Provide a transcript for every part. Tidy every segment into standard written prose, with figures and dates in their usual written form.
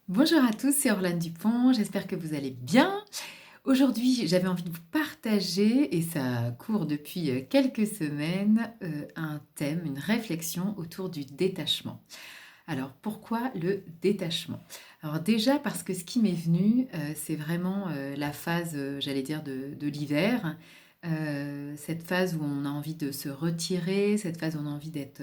Bonjour à tous, c'est Orlane Dupont, j'espère que vous allez bien. Aujourd'hui, j'avais envie de vous partager, et ça court depuis quelques semaines, un thème, une réflexion autour du détachement. Alors pourquoi le détachement? Alors déjà parce que ce qui m'est venu, c'est vraiment la phase, j'allais dire, de l'hiver. Cette phase où on a envie de se retirer, cette phase où on a envie d'être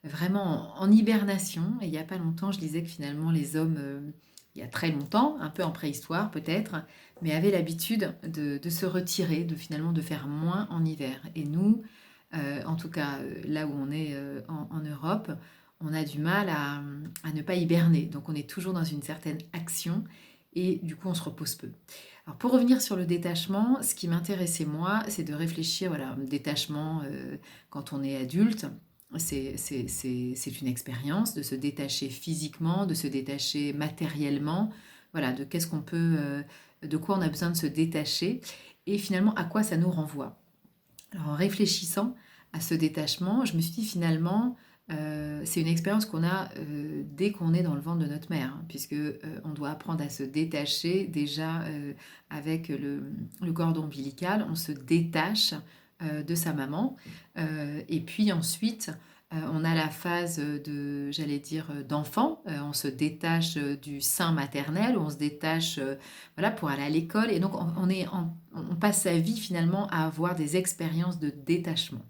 vraiment en hibernation. Et il n'y a pas longtemps, je disais que finalement les hommes, il y a très longtemps, un peu en préhistoire peut-être, mais avaient l'habitude de se retirer, de finalement de faire moins en hiver. Et nous, en tout cas là où on est en Europe, on a du mal à ne pas hiberner. Donc on est toujours dans une certaine action et du coup on se repose peu. Alors pour revenir sur le détachement, ce qui m'intéressait moi, c'est de réfléchir, voilà, détachement quand on est adulte. C'est une expérience de se détacher physiquement, de se détacher matériellement, voilà, de qu'est-ce qu'on peut, de quoi on a besoin de se détacher et finalement à quoi ça nous renvoie. Alors en réfléchissant à ce détachement, je me suis dit finalement, c'est une expérience qu'on a dès qu'on est dans le ventre de notre mère, hein, puisque on doit apprendre à se détacher déjà avec le cordon ombilical, on se détache de sa maman. Et puis ensuite, on a la phase de, j'allais dire, d'enfant. On se détache du sein maternel, on se détache voilà, pour aller à l'école. Et donc, on passe sa vie finalement à avoir des expériences de détachement.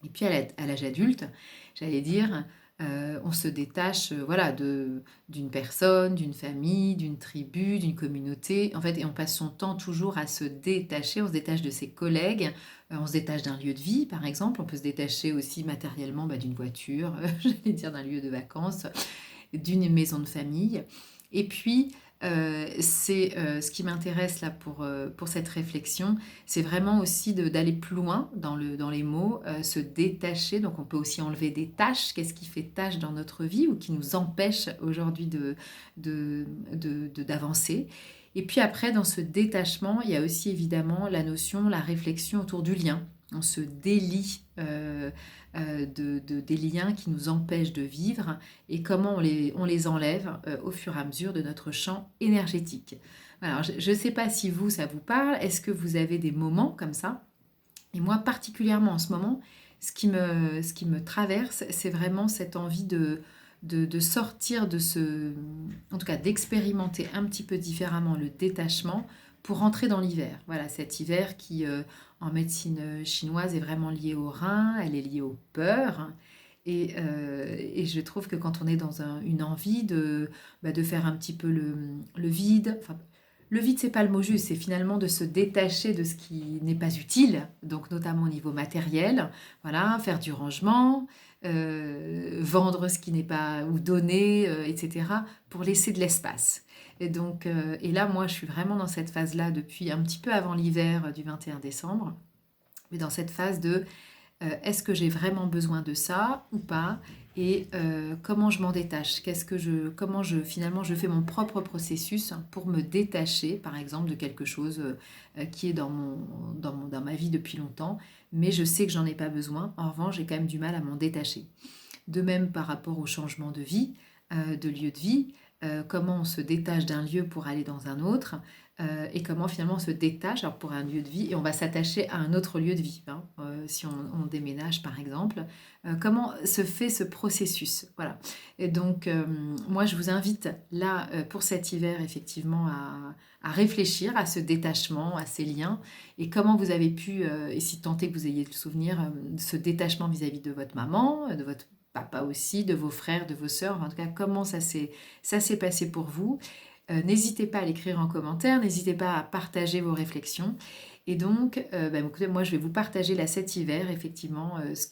Et puis à l'âge adulte, j'allais dire, on se détache voilà, d'une personne, d'une famille, d'une tribu, d'une communauté. En fait, et on passe son temps toujours à se détacher. On se détache de ses collègues, on se détache d'un lieu de vie, par exemple. On peut se détacher aussi matériellement d'une voiture, j'allais dire d'un lieu de vacances, d'une maison de famille. Et puis, c'est ce qui m'intéresse là pour cette réflexion, c'est vraiment aussi d'aller plus loin dans les mots, se détacher. Donc on peut aussi enlever des tâches. Qu'est-ce qui fait tâche dans notre vie ou qui nous empêche aujourd'hui d'avancer. Et puis après, dans ce détachement, il y a aussi évidemment la notion, la réflexion autour du lien. On se délie des liens qui nous empêchent de vivre et comment on les enlève au fur et à mesure de notre champ énergétique. Alors, je ne sais pas si vous, ça vous parle. Est-ce que vous avez des moments comme ça? Et moi, particulièrement en ce moment, ce qui me traverse, c'est vraiment cette envie de sortir de ce... En tout cas, d'expérimenter un petit peu différemment le détachement pour rentrer dans l'hiver. Voilà, cet hiver qui, en médecine chinoise, est vraiment lié au rein, elle est liée aux peurs. Et je trouve que quand on est dans une envie de faire un petit peu le vide, enfin, le vide, c'est pas le mot juste, c'est finalement de se détacher de ce qui n'est pas utile, donc notamment au niveau matériel, voilà, faire du rangement, vendre ce qui n'est pas, ou donner, etc., pour laisser de l'espace. Et donc, et là, moi, je suis vraiment dans cette phase-là depuis un petit peu avant l'hiver du 21 décembre, mais dans cette phase de est-ce que j'ai vraiment besoin de ça ou pas et comment je m'en détache, comment finalement je fais mon propre processus pour me détacher par exemple de quelque chose qui est dans ma vie depuis longtemps, mais je sais que j'en ai pas besoin. En revanche, j'ai quand même du mal à m'en détacher. De même par rapport au changement de vie, de lieu de vie, comment on se détache d'un lieu pour aller dans un autre, et comment finalement on se détache alors pour un lieu de vie et on va s'attacher à un autre lieu de vie, hein, si on déménage par exemple. Comment se fait ce processus? Voilà. Et donc, moi je vous invite là pour cet hiver effectivement à réfléchir à ce détachement, à ces liens et comment vous avez pu, et si tant est que vous ayez le souvenir, ce détachement vis-à-vis de votre maman, de votre papa aussi, de vos frères, de vos sœurs, en tout cas comment ça s'est passé pour vous. N'hésitez pas à l'écrire en commentaire, n'hésitez pas à partager vos réflexions. Et donc, écoutez, moi je vais vous partager là cet hiver effectivement ce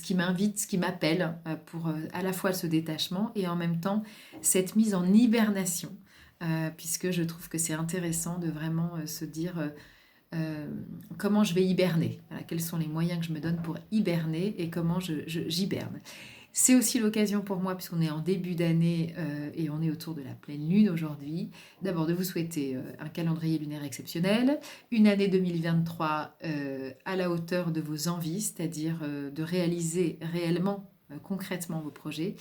qui m'invite, ce qui m'appelle pour à la fois ce détachement et en même temps cette mise en hibernation, puisque je trouve que c'est intéressant de vraiment se dire euh, comment je vais hiberner, voilà, quels sont les moyens que je me donne pour hiberner et comment j'hiberne. C'est aussi l'occasion pour moi, puisqu'on est en début d'année et on est autour de la pleine lune aujourd'hui, d'abord de vous souhaiter un calendrier lunaire exceptionnel, une année 2023 à la hauteur de vos envies, c'est-à-dire de réaliser réellement concrètement vos projets,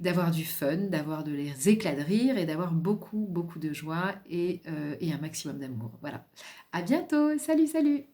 d'avoir du fun, d'avoir de les éclats de rire et d'avoir beaucoup, beaucoup de joie et un maximum d'amour. Voilà. À bientôt. Salut, salut.